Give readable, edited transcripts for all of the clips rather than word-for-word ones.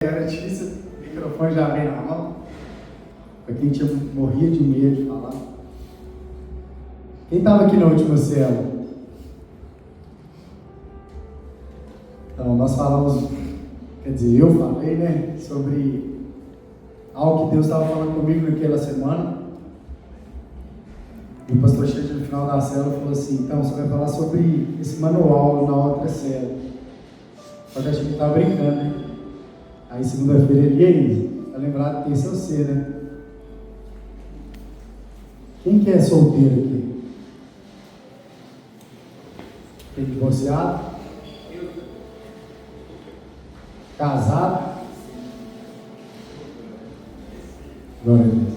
Era difícil, o microfone já vem na mão. Para quem morria de medo de falar. Quem estava aqui na última célula? Então, nós falamos, quer dizer, eu falei, né, sobre algo que Deus estava falando comigo naquela semana. E o pastor Cheio, no final da célula, falou assim: então, você vai falar sobre esse manual na outra célula. Só que a gente estava brincando, né? Aí, segunda-feira, ele ia aí. Está lembrado que esse é você, né? Quem que é solteiro aqui? Tem divorciado? Casado? Glória a Deus.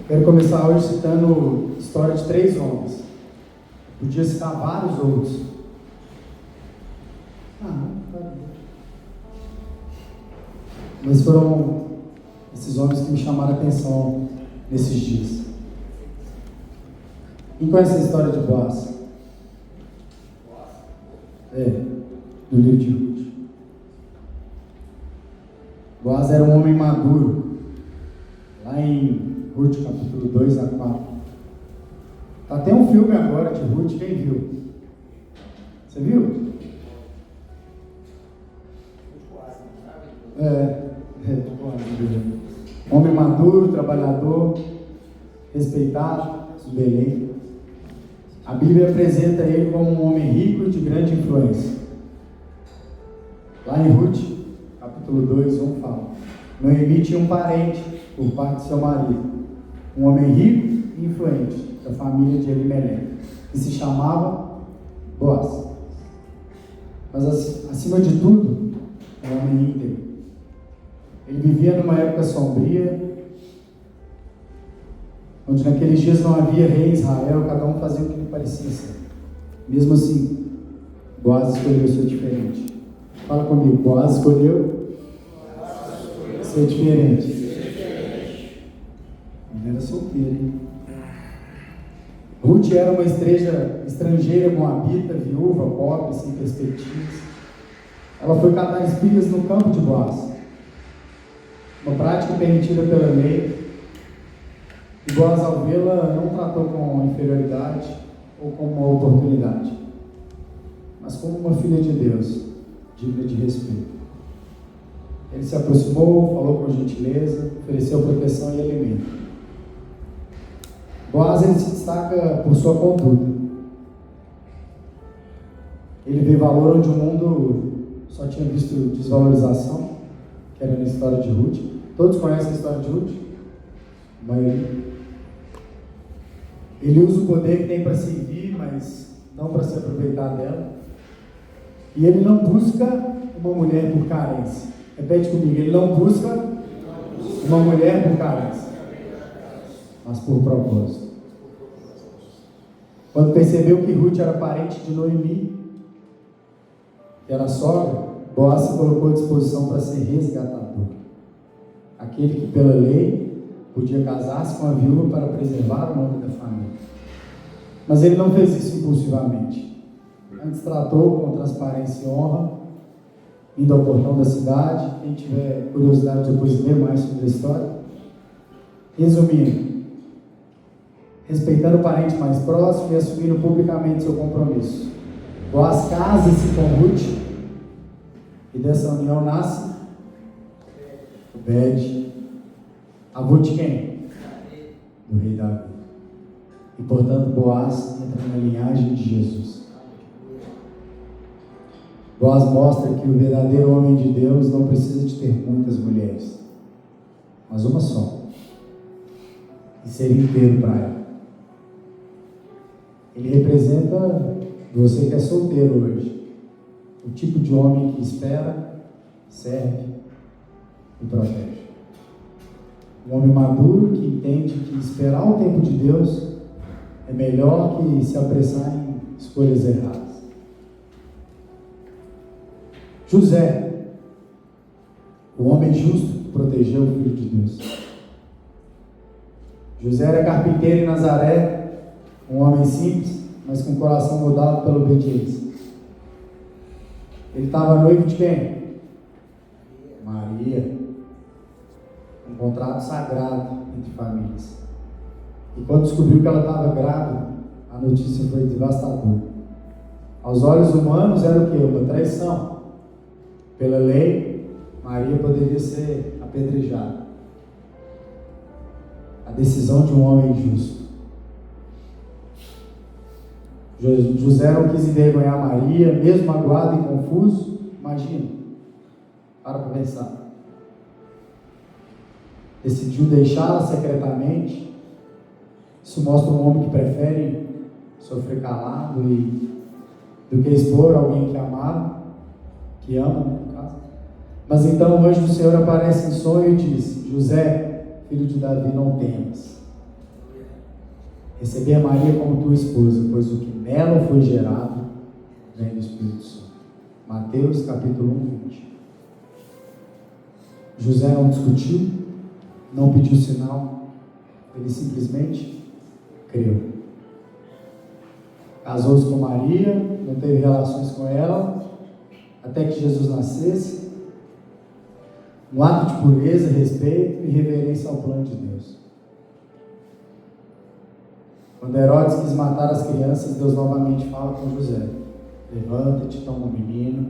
Quero começar hoje citando a história de 3 homens. Podia citar vários outros. Mas foram esses homens que me chamaram a atenção nesses dias. Quem conhece a história de Boaz? No livro de Ruth. Boaz era um homem maduro, lá em Ruth, capítulo 2 a 4. Tá até um filme agora de Ruth, quem viu? Você viu? Homem maduro, trabalhador, respeitado, de Belém. A Bíblia apresenta ele como um homem rico e de grande influência. Lá em Ruth, capítulo 2, 1 fala: Noemi tinha um parente, por parte de seu marido, um homem rico e influente, da família de Elimelec, que se chamava Boaz. Mas acima de tudo, um homem íntegro. Ele vivia numa época sombria, onde naqueles dias não havia rei em Israel, cada um fazia o que lhe parecia ser. Mesmo assim, Boaz escolheu ser diferente. Fala comigo, Boaz escolheu ser diferente. Ele era solteiro, hein? Ruth era uma estrangeira moabita, viúva, pobre, sem perspectivas. Ela foi catar espigas no campo de Boaz, uma prática permitida pela lei. E Boaz, ao vê-la, não tratou com inferioridade ou como uma oportunidade, mas como uma filha de Deus, digna de respeito. Ele se aproximou, falou com gentileza, ofereceu proteção e alimento. Boaz, ele se destaca por sua conduta. Ele vê valor onde o mundo só tinha visto desvalorização, que era na história de Ruth. Todos conhecem a história de Ruth? A maioria. Ele usa o poder que tem para servir, mas não para se aproveitar dela. E ele não busca uma mulher por carência. Repete comigo, ele não busca uma mulher por carência, mas por propósito. Quando percebeu que Ruth era parente de Noemi, que era sogra, Boaz se colocou à disposição para ser resgatador. Aquele que pela lei podia casar-se com a viúva para preservar o nome da família. Mas ele não fez isso impulsivamente. Antes tratou com transparência e honra, indo ao portão da cidade. Quem tiver curiosidade depois ler mais sobre a história. Resumindo, respeitando o parente mais próximo e assumindo publicamente seu compromisso. Boaz casa-se com Ruth, e dessa união nasce Obed, avô de quem? Do rei Davi. E portanto Boaz entra na linhagem de Jesus. Boaz mostra que o verdadeiro homem de Deus não precisa de ter muitas mulheres, mas uma só, e ser inteiro para ela. Ele representa você que é solteiro hoje, o tipo de homem que espera, serve e protege. Um homem maduro que entende que esperar o tempo de Deus é melhor que se apressar em escolhas erradas. José, o homem justo que protegeu o Filho de Deus. José era carpinteiro em Nazaré, um homem simples, mas com o coração mudado pela obediência. Ele estava noivo de quem? Maria. Um contrato sagrado entre famílias. E quando descobriu que ela estava grávida, a notícia foi devastadora. Aos olhos humanos era o quê? Uma traição. Pela lei, Maria poderia ser apedrejada. A decisão de um homem justo. José não quis envergonhar Maria, mesmo magoado e confuso. Imagina, para pensar. Decidiu deixá-la secretamente. Isso mostra um homem que prefere sofrer calado do que expor alguém que amava, que ama, né, no caso. Mas então o anjo do Senhor aparece em sonho e diz: José, filho de Davi, não temas receber a Maria como tua esposa, pois o que nela foi gerado vem do Espírito Santo. Mateus capítulo 1:20. José não discutiu, não pediu sinal, ele simplesmente creu. Casou-se com Maria, não teve relações com ela, até que Jesus nascesse, um ato de pureza, respeito e reverência ao plano de Deus. Quando Herodes quis matar as crianças, Deus novamente fala com José: levanta-te, toma o menino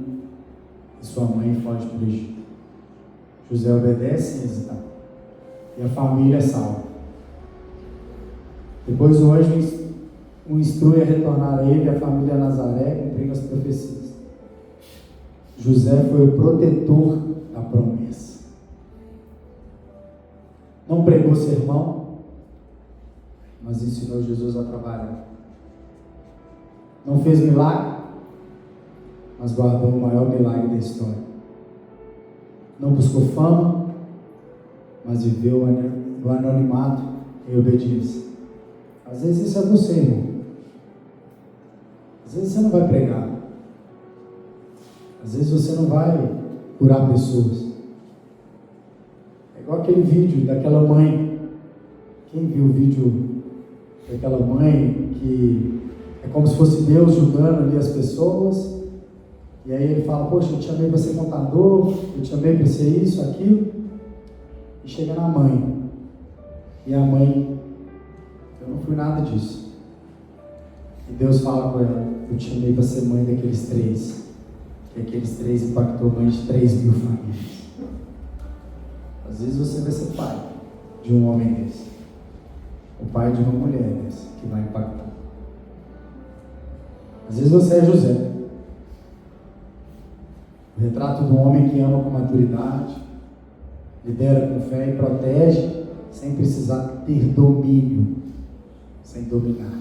e sua mãe foge para o Egito. José obedece sem hesitar, e a família é salva. Depois o anjo o instrui a retornar a ele e a família a Nazaré, cumprindo as profecias. José foi o protetor da promessa. Não pregou sermão, mas ensinou Jesus a trabalhar. Não fez milagre, mas guardou o maior milagre da história. Não buscou fama, mas viveu no anonimato e obediência. Às vezes isso é você, irmão. Às vezes você não vai pregar. Às vezes você não vai curar pessoas. É igual aquele vídeo daquela mãe. Quem viu o vídeo daquela mãe que é como se fosse Deus julgando ali as pessoas? E aí ele fala: poxa, eu te chamei para ser contador, eu te chamei para ser isso, aquilo. E chega na mãe. E a mãe: eu não fui nada disso. E Deus fala com ela: eu te chamei para ser mãe daqueles 3. Que aqueles 3 impactou mais de 3.000 famílias. Às vezes você vai ser pai de um homem desse, o pai de uma mulher dessa, que vai impactar. Às vezes você é José, o retrato de um homem que ama com maturidade, lidera com fé e protege sem precisar ter domínio, sem dominar.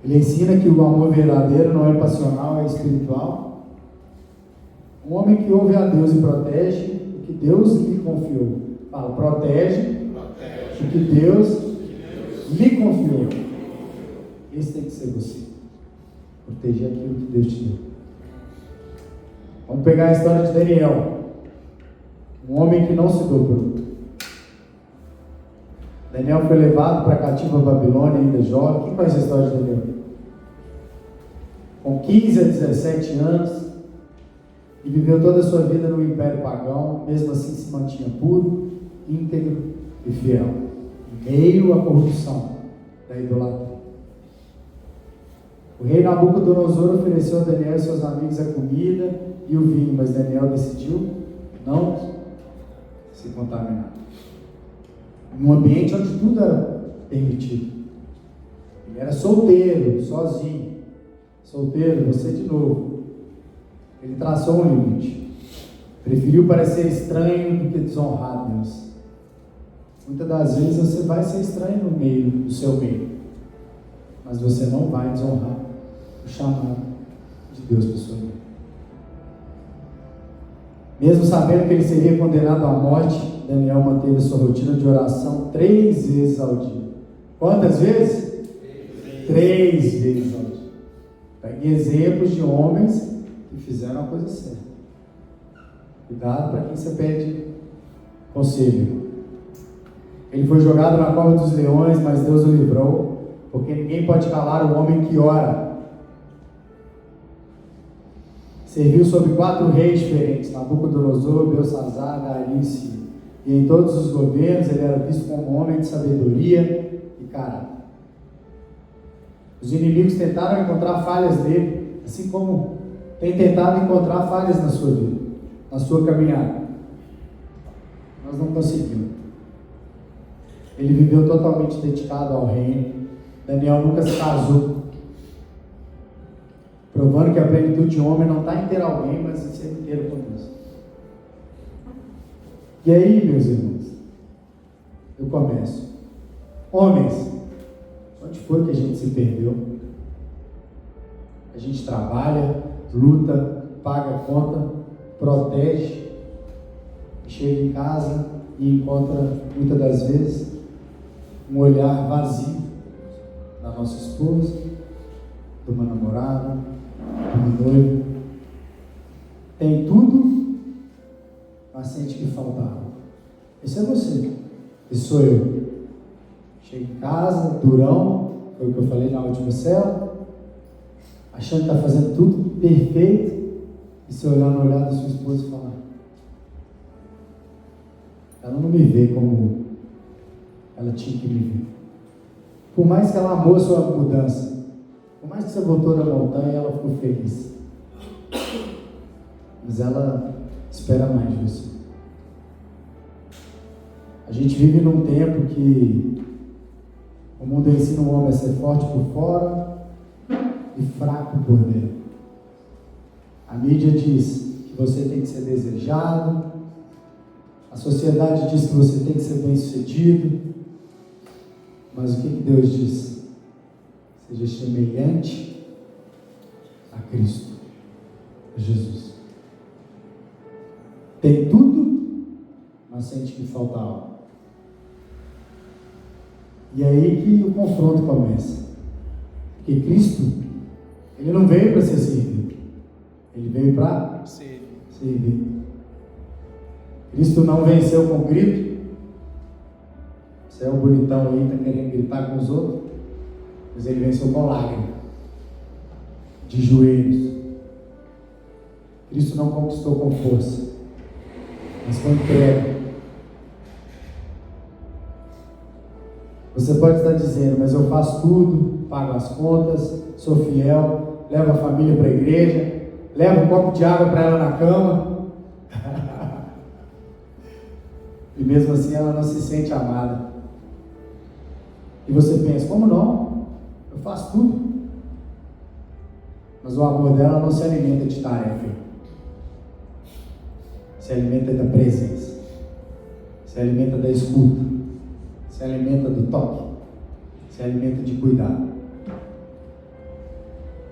Ele ensina que o amor verdadeiro não é passional, é espiritual. Um homem que ouve a Deus e protege o que Deus lhe confiou. Fala: protege o que Deus lhe confiou. Esse tem que ser você. Proteger aquilo que Deus te deu. Vamos pegar a história de Daniel. Um homem que não se dobrou. Daniel foi levado para a cativa Babilônia, ainda jovem. Quem conhece a história de Daniel? Com 15 a 17 anos, e viveu toda a sua vida no império pagão. Mesmo assim se mantinha puro, íntegro e fiel, em meio à corrupção da idolatria. O rei Nabucodonosor ofereceu a Daniel e seus amigos a comida e o vinho, mas Daniel decidiu não se contaminar. Em um ambiente onde tudo era permitido. Ele era solteiro, sozinho. Solteiro, você de novo. Ele traçou um limite. Preferiu parecer estranho do que desonrar a Deus. Muitas das vezes você vai ser estranho no meio do seu meio, mas você não vai desonrar o chamado de Deus para a sua vida. Mesmo sabendo que ele seria condenado à morte, Daniel manteve sua rotina de oração 3 vezes ao dia. Quantas vezes? 3 vezes ao dia. Pegue exemplos de homens que fizeram a coisa certa. Cuidado para quem você pede conselho. Ele foi jogado na cova dos leões, mas Deus o livrou, porque ninguém pode calar o homem que ora. serviu sobre 4 reis diferentes, Nabucodonosor, Belsazar, Darius, e em todos os governos ele era visto como um homem de sabedoria e caráter. Os inimigos tentaram encontrar falhas nele, assim como tem tentado encontrar falhas na sua vida, na sua caminhada. Mas não conseguiu. Ele viveu totalmente dedicado ao reino. Daniel nunca se casou, provando que a plenitude de homem não está em ter alguém, mas em ser inteiro com Deus. E aí, meus irmãos, eu começo. Homens, onde foi que a gente se perdeu? A gente trabalha, luta, paga conta, protege, chega em casa e encontra, muitas das vezes, um olhar vazio da nossa esposa, de uma namorada, de uma noiva. Tem tudo, mas sente que falta algo. Esse é você, esse sou eu. Chega em casa, durão, foi o que eu falei na última célula, achando que está fazendo tudo perfeito, e se olhar no olhar da sua esposa e falar: ela não me vê como ela tinha que me ver. Por mais que ela amou a sua mudança, por mais que você voltou da montanha, ela ficou feliz, mas ela espera mais de você. A gente vive num tempo que o mundo ensina o homem a ser forte por fora e fraco por dentro. A mídia diz que você tem que ser desejado, a sociedade diz que você tem que ser bem-sucedido, mas o que Deus diz? Seja semelhante a Cristo, a Jesus. Tem tudo, mas sente que falta algo. E é aí que o confronto começa. Porque Cristo, Ele não veio para ser servido, Ele veio para servir. Cristo não venceu com grito. Você é um bonitão aí, está querendo gritar com os outros, mas Ele venceu com lágrima, de joelhos. Cristo não conquistou com força, mas com entrega. Você pode estar dizendo: mas eu faço tudo, pago as contas, sou fiel, levo a família para a igreja, levo um copo de água para ela na cama. E mesmo assim ela não se sente amada. E você pensa: como não? Eu faço tudo. Mas o amor dela não se alimenta de tarefa, se alimenta da presença, se alimenta da escuta, se alimenta do toque, se alimenta de cuidado.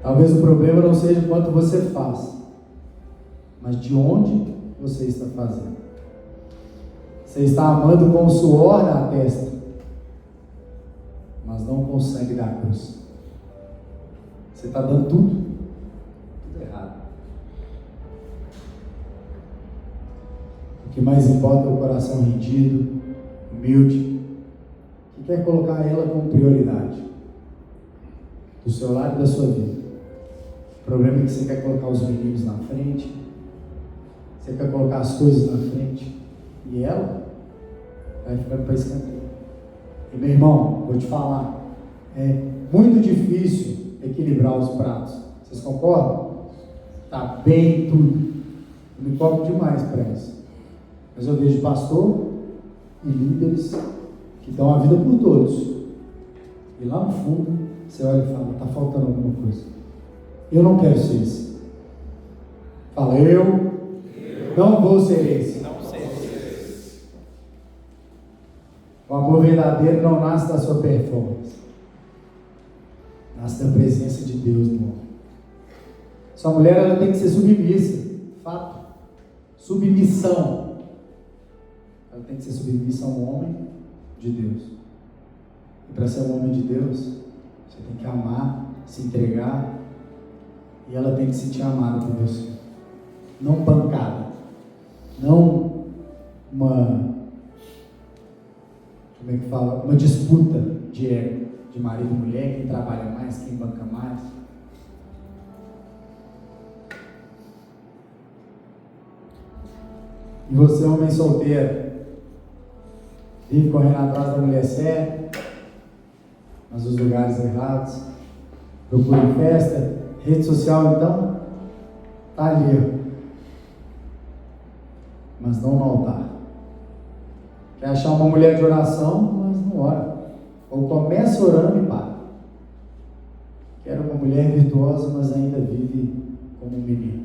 Talvez o problema não seja quanto você faz, mas de onde você está fazendo. Você está amando com o suor na testa, mas não consegue dar cruz. Você está dando tudo errado. O que mais importa é o coração rendido, humilde, que quer colocar ela como prioridade do seu lado e da sua vida. O problema é que você quer colocar os meninos na frente, você quer colocar as coisas na frente, e ela vai ficando para escanteio. E meu irmão, vou te falar, é muito difícil equilibrar os pratos. Vocês concordam? Está bem tudo. Eu me cobro demais para isso. Mas eu vejo pastor e líderes que dão a vida por todos. E lá no fundo, você olha e fala: está faltando alguma coisa. Eu não quero ser esse. Fala: eu não vou ser esse. O amor verdadeiro não nasce da sua performance, nasce da presença de Deus no homem. Sua mulher, ela tem que ser submissa, fato. Submissão. Ela tem que ser submissa a um homem de Deus. E para ser um homem de Deus, você tem que amar, se entregar, e ela tem que se sentir amada por você. Não pancada, não uma, como é que fala? Uma disputa de ego, de marido e mulher, quem trabalha mais, quem banca mais. E você, homem solteiro, vive correndo atrás da mulher certa, mas nos lugares errados, procura em festa, rede social, então, está ali, mas não no altar. Quer achar uma mulher de oração, mas não ora. Ou começa orando e para. Quero uma mulher virtuosa, mas ainda vive como um menino.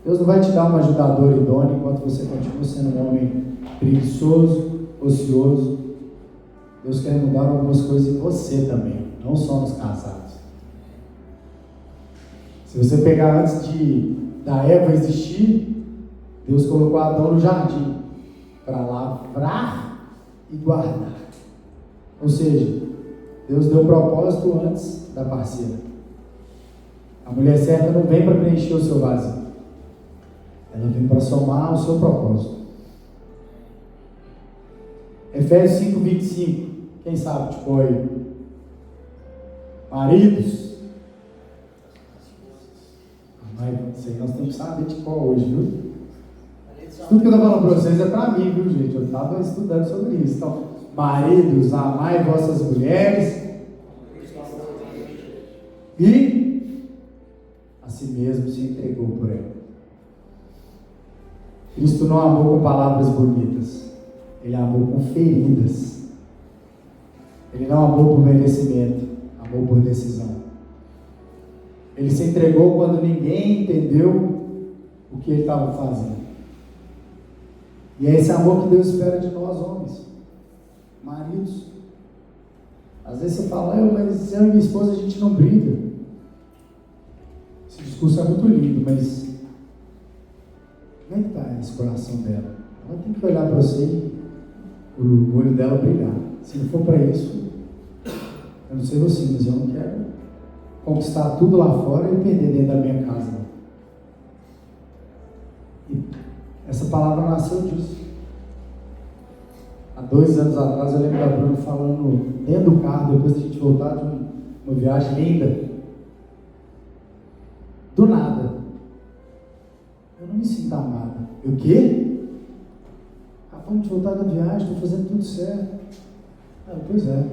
Deus não vai te dar uma ajudadora idônea enquanto você continua sendo um homem preguiçoso, ocioso. Deus quer mudar algumas coisas em você também, não só nos casados. Se você pegar antes da Eva existir, Deus colocou Adão no jardim para lavrar e guardar. Ou seja, Deus deu propósito antes da parceira. A mulher certa não vem para preencher o seu vazio. Ela vem para somar o seu propósito. Efésios 5:25. Quem sabe, tipo aí? Maridos. Mas isso aí nós temos que saber de qual hoje, viu? Tudo que eu estou falando para vocês é para mim, viu, gente? Eu estava estudando sobre isso. Então, maridos, amai vossas mulheres e a si mesmo se entregou por ela. Cristo não amou com palavras bonitas, Ele amou com feridas. Ele não amou por merecimento, amou por decisão. Ele se entregou quando ninguém entendeu o que Ele estava fazendo. E é esse amor que Deus espera de nós, homens, maridos. Às vezes você fala, mas eu e minha esposa a gente não briga. Esse discurso é muito lindo, mas como é que está esse coração dela? Ela tem que olhar para você e o olho dela brilhar. Se não for para isso, eu não sei você, mas eu não quero conquistar tudo lá fora e perder dentro da minha casa. E essa palavra nasceu disso. Há 2 anos atrás eu lembro da Bruna falando dentro do carro, depois de a gente voltar de uma viagem linda. Do nada. Eu não me sinto amada. Eu o quê? Vamos voltar da viagem, estou fazendo tudo certo. Pois é.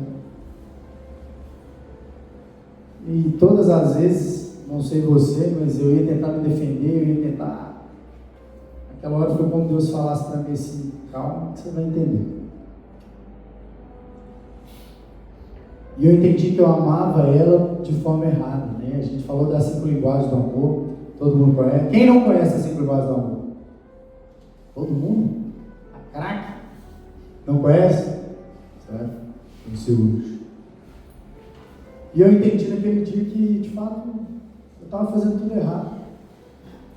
E todas as vezes, não sei você, mas eu ia tentar me defender, eu ia tentar. Aquela hora foi como Deus falasse para mim assim, calma, que você vai entender. E eu entendi que eu amava ela de forma errada, né? A gente falou das 5 linguagens do amor, todo mundo conhece. Quem não conhece as 5 linguagens do amor? Todo mundo? A craque? Não conhece? Certo? Conheci hoje. E eu entendi naquele dia que, de fato, eu estava fazendo tudo errado.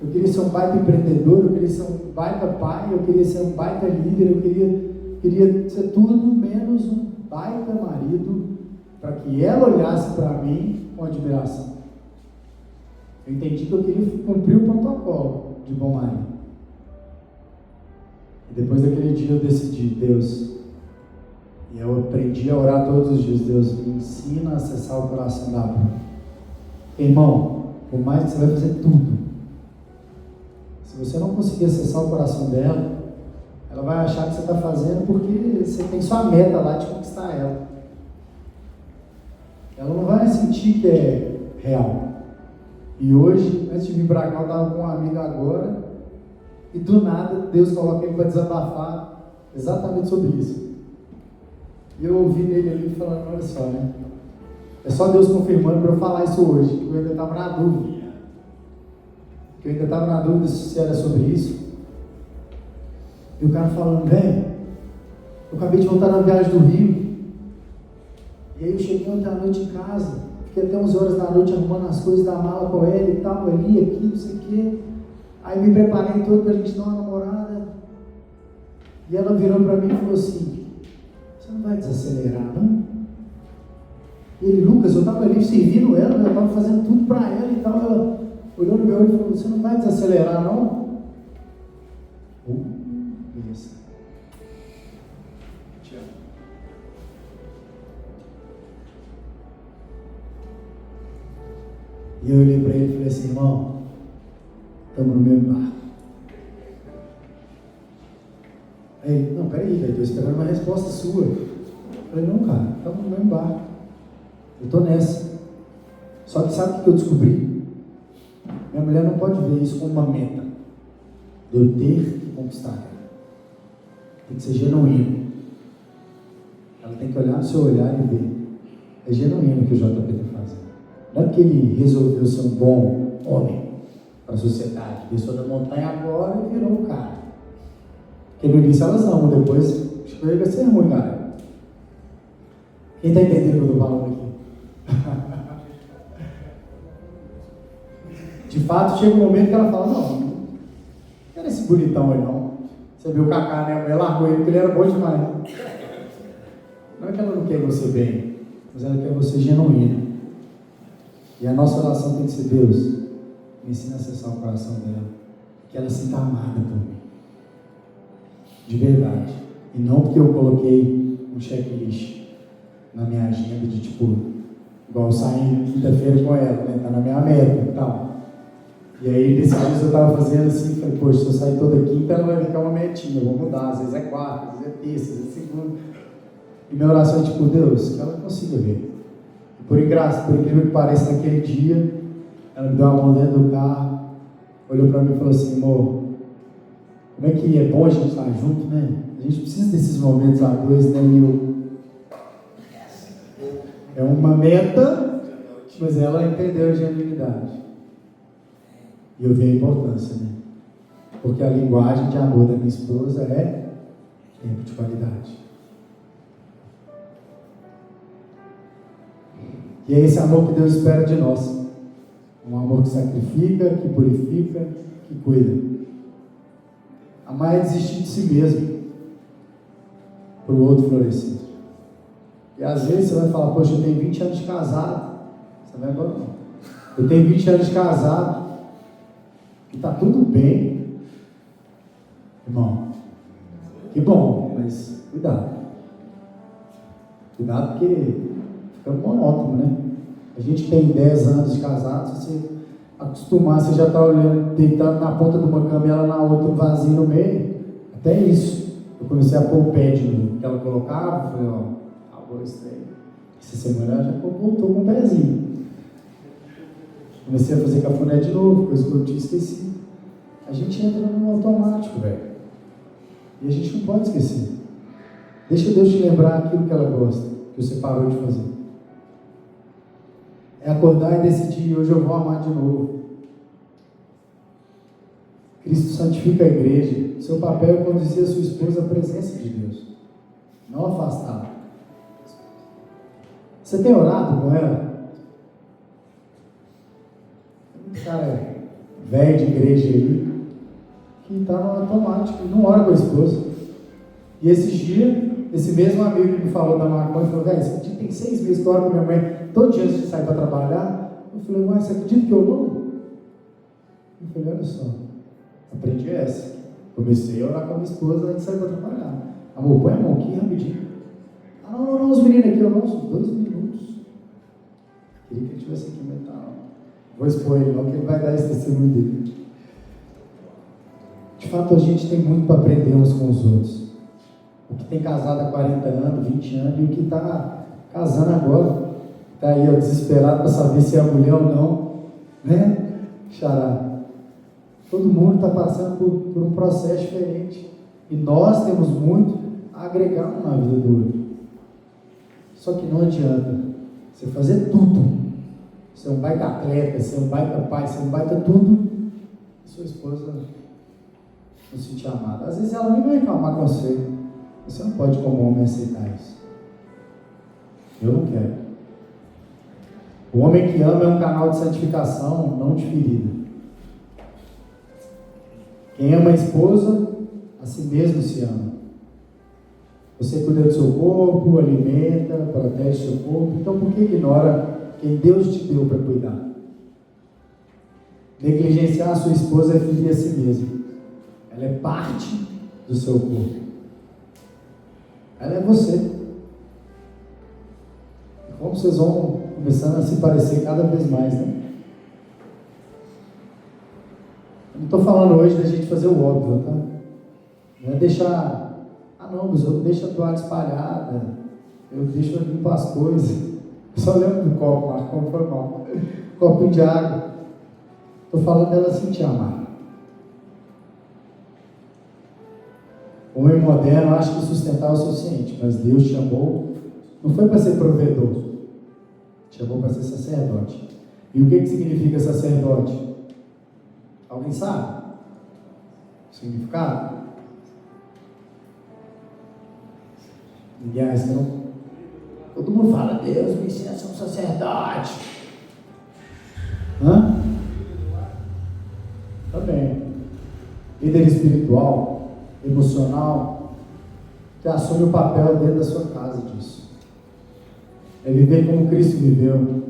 Eu queria ser um baita empreendedor, eu queria ser um baita pai, eu queria ser um baita líder, eu queria ser tudo menos um baita marido, para que ela olhasse para mim com admiração. Eu entendi que eu queria cumprir o protocolo de bom marido. E depois daquele dia eu decidi, Deus, e eu aprendi a orar todos os dias, Deus, me ensina a acessar o coração da Bruna. Irmão, por mais que você vai fazer tudo, se você não conseguir acessar o coração dela, ela vai achar que você está fazendo porque você tem sua meta lá de conquistar ela. Ela não vai sentir que é real. E hoje, antes de vir para cá, eu estava com um amigo agora, e do nada, Deus coloca ele para desabafar exatamente sobre isso. E eu ouvi nele ali falando, olha só, né? É só Deus confirmando para eu falar isso hoje, que eu ainda estava na dúvida. Que eu ainda estava na dúvida se era sobre isso. E o cara falando, velho, eu acabei de voltar na viagem do Rio. E aí eu cheguei ontem à noite em casa, fiquei até 11 horas da noite arrumando as coisas da mala com ela e tal, ali, aqui, não sei o quê. Aí me preparei todo para a gente dar uma namorada. E ela virou para mim e falou assim, você não vai desacelerar, não? E ele, Lucas, eu estava ali servindo ela, eu estava fazendo tudo para ela e tal. Ela olhou no meu olho e falou, você não vai desacelerar, não? Beleza. Te amo. E eu olhei para ele e falei assim, irmão, estamos no mesmo barco. peraí, velho, estou esperando uma resposta sua. Eu falei, não, cara, estamos no mesmo barco. Eu estou nessa. Só que sabe o que eu descobri? Minha mulher não pode ver isso como uma meta. De eu ter que conquistar ela. Tem que ser genuíno. Ela tem que olhar no seu olhar e ver. É genuíno o que o JP está fazendo. Não é porque ele resolveu ser um bom homem para a sociedade. Desceu da montanha agora e virou um cara. Porque no início elas amam, depois chega a ser ruim, cara. Quem está entendendo o que eu estou falando aqui? De fato, chega um momento que ela fala, não era esse bonitão aí não. Você viu o Cacá, né? A mulher largou ele porque ele era bom demais. Não é que ela não quer você bem, mas ela quer você genuíno. E a nossa oração tem que ser, Deus, me ensina a acessar o coração dela, que ela se sinta amada por mim. De verdade. E não porque eu coloquei um checklist na minha agenda de tipo, igual eu saí quinta-feira com ela, né? Tá na minha meta e tal. E aí, desses dias eu estava fazendo assim, falei, poxa, se eu sair toda quinta, ela vai ficar uma metinha, eu vou mudar, às vezes é quarta, às vezes é terça, às vezes é segunda. E minha oração é tipo, Deus, que ela consiga ver. E por incrível que pareça, naquele dia, ela me deu uma mão dentro do carro, olhou para mim e falou assim, amor, como é que é bom a gente estar junto, né? A gente precisa desses momentos a dois, né? E eu... É uma meta, mas ela entendeu a genuinidade. E eu vi a importância, né? Porque a linguagem de amor da minha esposa é tempo de qualidade. E é esse amor que Deus espera de nós. Um amor que sacrifica, que purifica, que cuida. Amar é desistir de si mesmo para o outro florescer. E às vezes você vai falar, poxa, eu tenho 20 anos de casado. Você vai embora, não. Eu tenho 20 anos de casado. E está tudo bem, irmão. Que bom, mas cuidado. Cuidado porque fica monótono, né? A gente tem 10 anos de casado, se você acostumar, você já está olhando, deitado na ponta de uma cama e ela na outra, um vazio no meio. Até isso. Eu comecei a pôr o pé de novo. Que ela colocava, eu falei, ó, acabou isso aí. Essa semana ela já voltou com o pezinho. Comecei a fazer cafuné de novo, coisa que eu tinha esquecido. A gente entra no automático, velho. E a gente não pode esquecer. Deixa Deus te lembrar aquilo que ela gosta, que você parou de fazer. É acordar e decidir, hoje eu vou amar de novo. Cristo santifica a igreja. Seu papel é conduzir a sua esposa à presença de Deus, não afastá-la. Você tem orado com ela? Um cara velho de igreja aí, que está no automático, não ora com a esposa. E esses dias, esse mesmo amigo que me falou da maconha, falou, velho, você tem 6 meses que eu oro com minha mãe, todo dia antes de sair para trabalhar. Eu falei, mas você acredita que eu não? Eu falei, olha só, aprendi essa. Comecei a orar com a minha esposa antes de sair para trabalhar. Amor, põe a mão aqui rapidinho. Ah, não, os meninos aqui, eu não, são 2 minutos. Queria que ele tivesse aqui mental. Vou expor ele, não, que ele vai dar esse testemunho dele. De fato, a gente tem muito para aprender uns com os outros. O que tem casado há 40 anos, 20 anos, e o que está casando agora. Está aí, ó, desesperado para saber se é mulher ou não. Né? Xará. Todo mundo está passando por um processo diferente. E nós temos muito a agregar um na vida do outro. Só que não adianta você fazer tudo. Você é um baita atleta, você é um baita pai, você é um baita tudo. E sua esposa não se sentir amada. Às vezes ela nem vai reclamar com você. Você não pode, como homem, aceitar isso. Eu não quero. O homem que ama é um canal de santificação, não de ferida. Quem ama a esposa, a si mesmo se ama. Você cuida do seu corpo, alimenta, protege seu corpo. Então por que ignora quem Deus te deu para cuidar? Negligenciar a sua esposa é ferir a si mesmo. Ela é parte do seu corpo. Ela é você. E como vocês vão começando a se parecer cada vez mais, né? Eu não estou falando hoje da gente fazer o óbvio, tá? Não é deixar... Ah não, mas eu não deixo a toalha espalhada, eu deixo eu limpar as coisas. Eu só lembro do copo, Marcos, como foi mal. Copinho de água. Estou falando dela assim, te amar. O homem moderno acha que sustentar é o suficiente, mas Deus te chamou, não foi para ser provedor, te chamou para ser sacerdote. E o que significa sacerdote? Alguém sabe? O significado? Ninguém acha, não? Todo mundo fala, Deus me ensina a ser um sacerdote. Hã? Também. Líder espiritual, emocional, que assume o papel dentro da sua casa disso. É viver como Cristo viveu,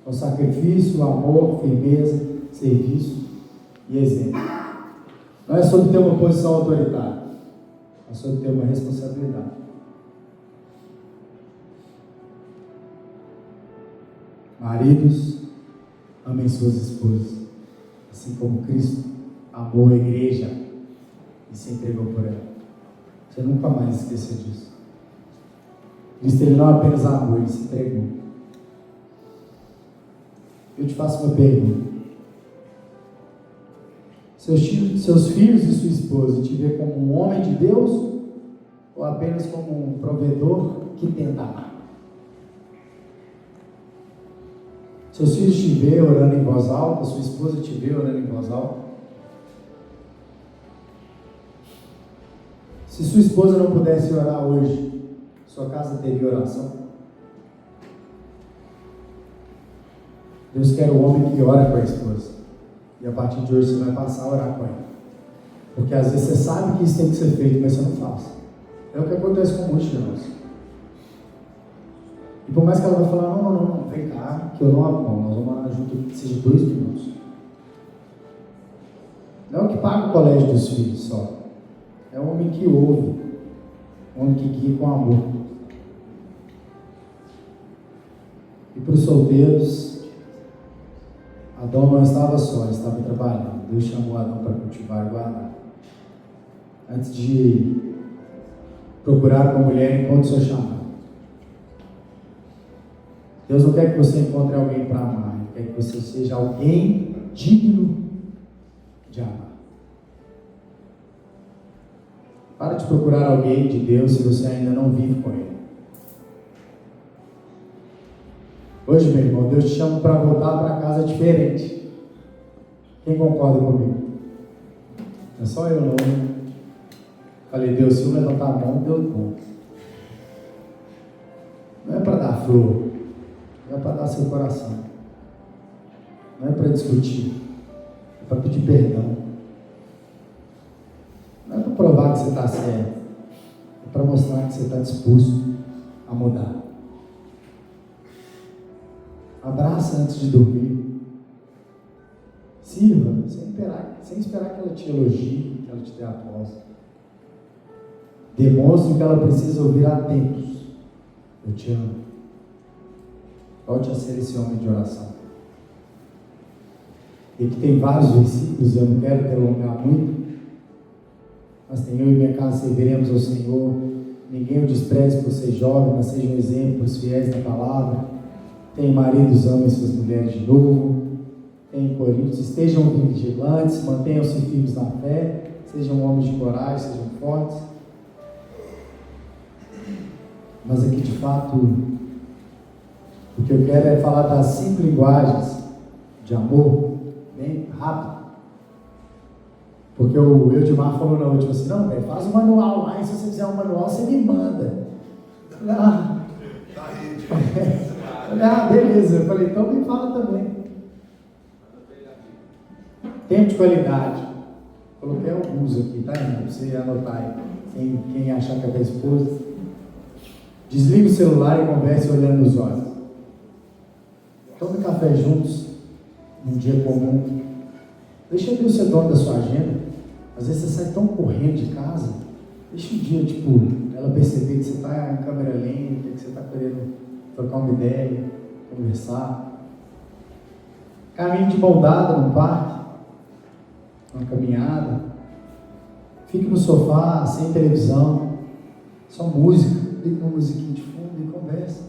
com sacrifício, amor, firmeza, serviço e exemplo. Não é sobre ter uma posição autoritária, é sobre ter uma responsabilidade. Maridos, amem suas esposas, assim como Cristo amou a igreja e se entregou por ela. Você nunca mais esqueça disso. Cristo, ele não apenas amou, ele se entregou. Eu te faço uma pergunta. Seus filhos e sua esposa te vê como um homem de Deus ou apenas como um provedor que tenta amar? Seus filhos te vê orando em voz alta, sua esposa te vê orando em voz alta? Se sua esposa não pudesse orar hoje, sua casa teria oração? Deus quer o homem que ora com a esposa. E a partir de hoje você vai passar a orar com ela. Porque às vezes você sabe que isso tem que ser feito, mas você não faz. É o que acontece com muitos de nós. E por mais que ela vai falar, não, vem cá, que eu não abro mão, nós vamos orar junto, que seja 2 minutos. Não é o que paga o colégio dos filhos só. É um homem que ouve, um homem que guia com amor. E para os solteiros, Adão não estava só, ele estava trabalhando. Deus chamou Adão para cultivar e guardar. Antes de procurar uma mulher, encontre seu chamado. Deus não quer que você encontre alguém para amar, Ele quer que você seja alguém digno de amar. Para de procurar alguém de Deus se você ainda não vive com Ele. Hoje, meu irmão, Deus te chama para voltar para casa diferente. Quem concorda comigo? É só eu não. Falei, Deus, se eu levantar a mão, Deus bom. Não é para dar flor, não é para dar seu coração, não é para discutir, é para pedir perdão. Não é para provar que você está certo, é para mostrar que você está disposto a mudar. Abraça antes de dormir. Sirva, sem esperar que ela te elogie, que ela te dê aplauso. Demonstre que ela precisa ouvir há tempos. Eu te amo. Volte a ser esse homem de oração. E que tem vários versículos, eu não quero delongar muito, mas tem: eu e minha casa serviremos ao Senhor. Ninguém o despreze por ser jovem, mas seja um exemplo para os fiéis na palavra. Tem: maridos, amem suas mulheres de novo. Tem Coríntios: estejam vigilantes, mantenham-se firmes na fé, sejam homens de coragem, sejam fortes. Mas aqui, de fato, o que eu quero é falar das 5 linguagens de amor, bem rápido. Porque o Eudimar falou na última assim: não, velho, faz um manual lá, e se você fizer um manual, você me manda. Beleza. Eu falei, então me fala também. Tempo de qualidade. Coloquei alguns aqui, tá, irmão? Pra você anotar aí. Quem achar que é da esposa. Desligue o celular e converse olhando nos olhos. Tome café juntos, num dia comum. Deixa Deus ser dono da sua agenda. Às vezes você sai tão correndo de casa. Deixa um dia, ela perceber que você está em câmera lenta, que você está querendo trocar uma ideia, conversar. Caminho de mão dada no parque, uma caminhada. Fique no sofá, sem televisão, Só música, liga uma musiquinha de fundo e conversa.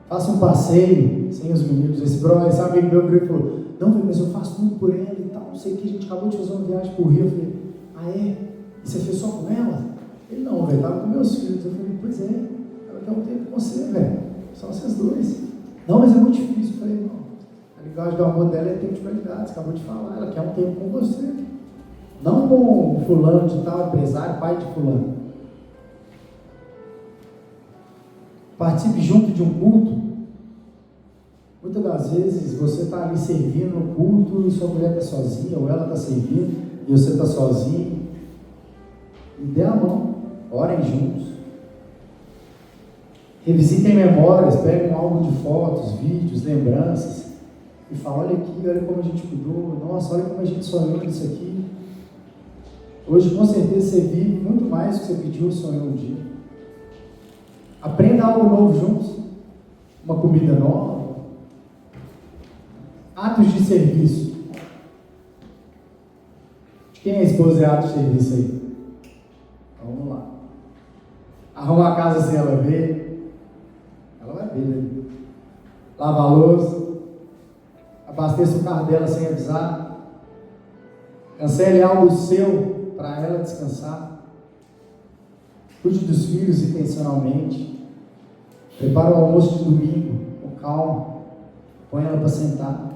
Faça um passeio sem os meninos. Esse amigo meu virou e falou: não, mas eu faço tudo por ela e tal, não sei o que. A gente acabou de fazer uma viagem pro Rio. Eu falei: ah, é? E você fez só com ela? Ele: não, velho, tava com meus filhos. Eu falei: pois é, ela quer um tempo com você, velho. Só vocês dois. Não, mas é muito difícil. Eu falei: não, a linguagem do amor dela é tempo de qualidade. Você acabou de falar, ela quer um tempo com você. Não com o fulano de tal, empresário, pai de fulano. Participe junto de um culto. Muitas das vezes você está ali servindo no culto e sua mulher está sozinha, ou ela está servindo e você está sozinho. E dê a mão, orem juntos. Revisitem memórias, peguem um álbum de fotos, vídeos, lembranças e falem: olha aqui, olha como a gente cuidou, nossa, olha como a gente sonhou nisso aqui. Hoje com certeza você vive muito mais do que você pediu ou sonhou um dia. Aprenda algo novo juntos, uma comida nova, atos de serviço. De quem é a esposa é ato de serviço aí? Então, vamos lá. Arruma a casa sem ela ver, ela vai ver, né? Lava a louça, abasteça o carro dela sem avisar, cancele algo seu para ela descansar. Cuide dos filhos intencionalmente. Prepara o almoço de domingo com calma. Põe ela para sentar.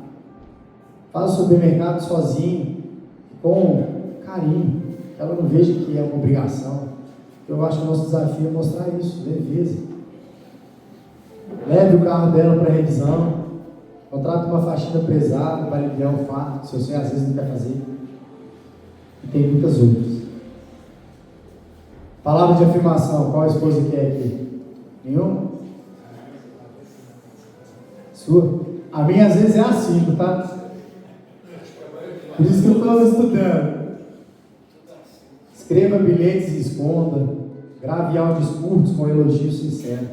Faz o supermercado sozinho, com carinho. Que ela não veja que é uma obrigação. Eu acho que o nosso desafio é mostrar isso, leveza. Leve o carro dela para revisão. Contrate uma faxina pesada para aliviar o fardo que você às vezes não quer fazer. E tem muitas outras. Palavra de afirmação, qual a esposa quer aqui? Nenhum? Sua? A minha às vezes é assim, tá? Por isso que eu estou estudando. Escreva bilhetes e esconda. Grave áudios curtos com elogios sinceros.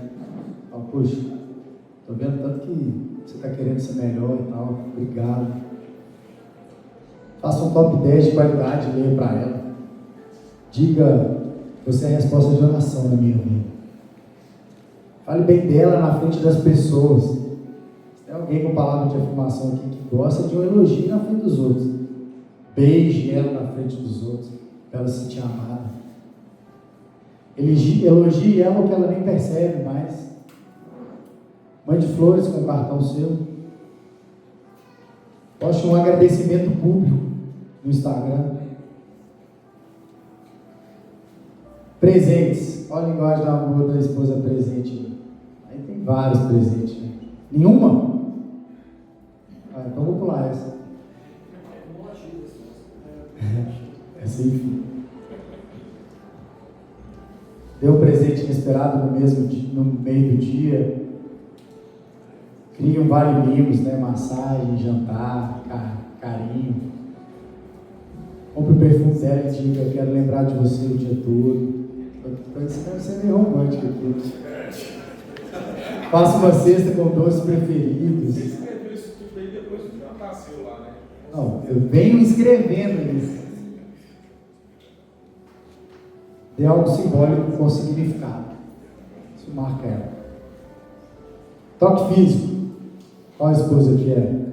Fala: poxa, estou vendo tanto que você está querendo ser melhor e tal. Obrigado. Faça um top 10 de qualidade e leia para ela. Diga: você é a resposta de oração na minha vida. Fale bem dela na frente das pessoas. Se tem alguém com palavra de afirmação aqui que gosta de um elogio na frente dos outros, beije ela na frente dos outros, para ela se sentir amada. Elogie ela o que ela nem percebe mais. Mande flores com o cartão seu. Poste um agradecimento público no Instagram. Presentes. Olha a linguagem do amor da esposa presente. Aí tem vários presentes. Né? Nenhuma? Ah, então vou pular essa. Essa enfim. Dê um presente inesperado no meio do dia. Crie um vale mimos, né? Massagem, jantar, carinho. Compre o perfume dela e diga: eu quero lembrar de você o dia todo. Isso deve ser meio romântico aqui. Faça uma cesta com doces preferidos. Você escreveu isso tudo aí depois do jantar seu lá, né? Não, eu venho escrevendo isso. Dê algo simbólico com significado. Isso marca ela. Toque físico. Qual a esposa que é?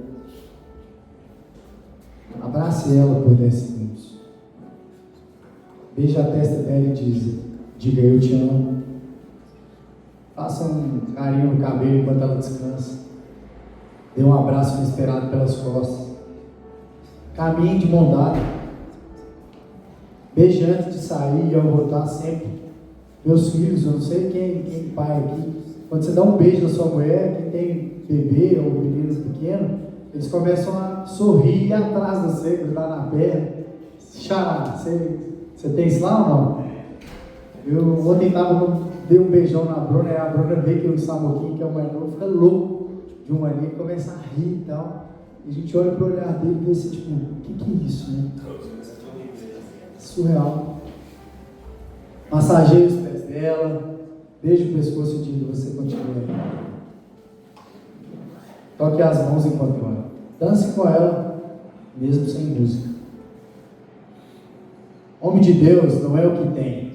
Abrace ela por 10 segundos. Beije a testa dela e diga: eu te amo. Faça um carinho no cabelo enquanto ela descansa. Dê um abraço inesperado pelas costas. Caminhe de mão dada. Beije antes de sair e ao voltar sempre. Meus filhos, eu não sei quem pai aqui, quando você dá um beijo na sua mulher, quem tem bebê ou meninos pequenos, eles começam a sorrir e ir atrás de você, grudar na perna. Xará, você tem isso lá ou não? Eu ontem dei um beijão na Bruna, e a Bruna vê que o Samoquinho, que é o mais novo, fica louco de uma mania, começa a rir e tal. E a gente olha para o olhar dele e vê assim, tipo, o que é isso, né? Surreal. Massageie os pés dela, beije o pescoço e diga: você continua aí. Toque as mãos enquanto ora. Dance com ela, mesmo sem música. Homem de Deus não é o que tem,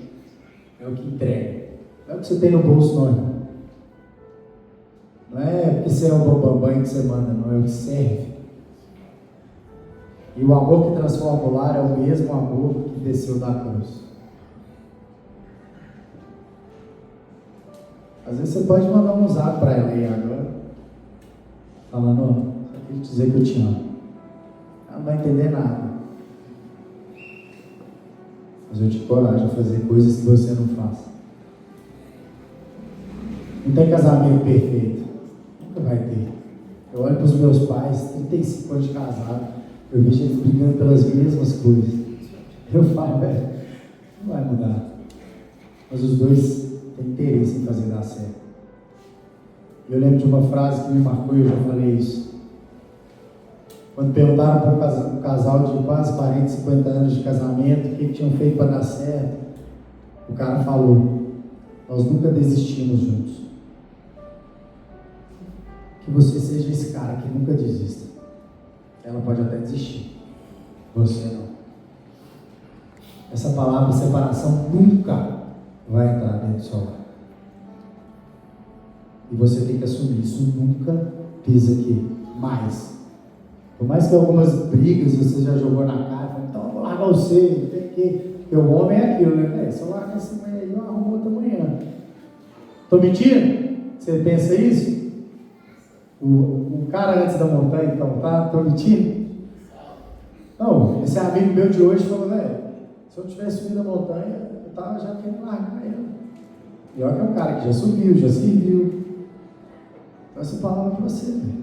é o o que entrega. Não é o que você tem no bolso, não, irmão. Não é porque você é o bambambam que você manda, não. É o que serve. E o amor que transforma o lar é o mesmo amor que desceu da cruz. Às vezes você pode mandar um zap para ela aí agora, falando, ó, só queria te dizer que eu te amo. Ela não vai entender nada. Mas eu te encorajo a fazer coisas que você não faz. Não tem casamento perfeito. Nunca vai ter. Eu olho para os meus pais, 35 anos de casado, eu vejo eles brigando pelas mesmas coisas. Eu falo, velho, não vai mudar. Mas os dois têm interesse em fazer dar certo. Eu lembro de uma frase que me marcou e eu já falei isso. Quando perguntaram para um casal de quase 40, 50 anos de casamento o que tinham feito para dar certo, o cara falou: nós nunca desistimos juntos. Que você seja esse cara que nunca desista. Ela pode até desistir, você não. Essa palavra separação nunca vai entrar dentro do seu lar. E você tem que assumir, isso nunca pisa aqui, mais. Por mais que algumas brigas você já jogou na cara, então eu vou largar você, tem que. Porque o homem é aquilo, né? Se eu largar esse manhã aí, eu arrumo outra manhã. Estou mentindo? Você pensa isso? O cara antes da montanha, então, tá? Estou mentindo? Não, esse amigo meu de hoje falou, velho, se eu tivesse subido a montanha, eu tava já querendo largar ele. E olha que é um cara que já subiu, já serviu. Então essa palavra para você, velho.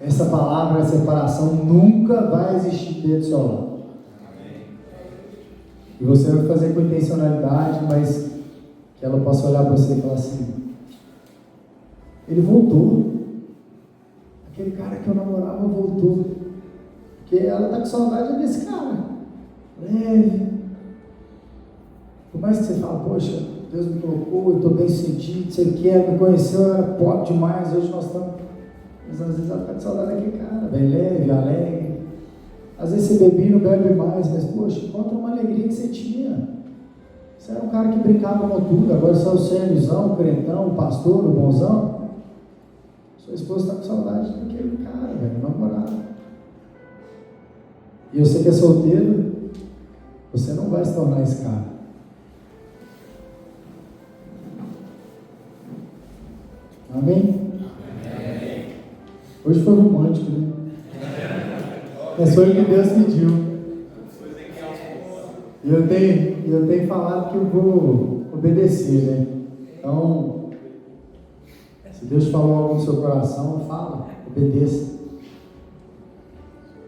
Essa palavra, a separação, nunca vai existir dentro do seu lado. E você vai fazer com intencionalidade, mas que ela possa olhar para você e falar assim: ele voltou. Aquele cara que eu namorava voltou. Porque ela está com saudade desse cara. Leve. Por mais que você fale, poxa, Deus me colocou, eu estou bem sentido, você quer, me conheceu, eu era pobre demais, hoje nós estamos. Mas às vezes ela está com saudade daquele cara, bem leve, alegre. Às vezes você bebe e não bebe mais, mas poxa, conta uma alegria que você tinha. Você era um cara que brincava com tudo, agora você é o sériozão, o crentão, o pastor, o bonzão. Sua esposa está com saudade daquele cara, velho, namorado. E você que é solteiro, você não vai se tornar esse cara. Amém? Amém. Hoje foi romântico, né? Mas foi o que Deus pediu. E eu tenho falado que eu vou obedecer, né? Então, se Deus falou algo no seu coração, fala, obedeça.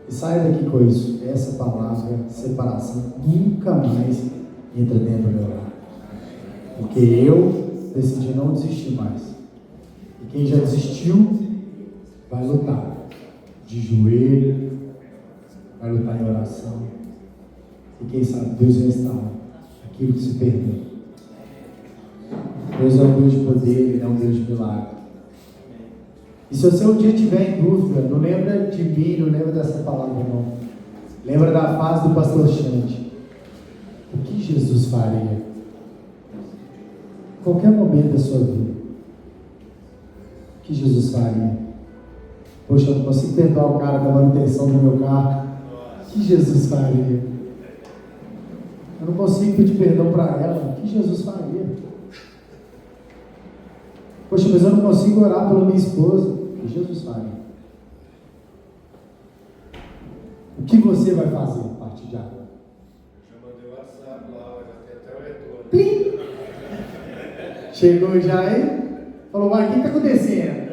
E saia daqui com isso. Essa palavra, separação, nunca mais entra dentro do meu lar. Porque eu decidi não desistir mais. E quem já desistiu, vai lutar. De joelho, vai lutar em oração. E quem sabe Deus restaura aquilo que se perdeu. Deus é um Deus de poder, Ele é um Deus de milagre. E se você um dia tiver em dúvida, não lembra de mim, não lembra dessa palavra não. Lembra da fase do pastor Xande. O que Jesus faria? Em qualquer momento da sua vida. O que Jesus faria? Poxa, eu não consigo perdoar o cara da manutenção do meu carro. O que Jesus faria? Eu não consigo pedir perdão para ela. O que Jesus faria? Poxa, mas eu não consigo orar pela minha esposa. O que Jesus faria? O que você vai fazer a partir de agora? Já mandei o WhatsApp lá, já tem até o retorno. Plim! Chegou já aí? Falou, mas o que está acontecendo?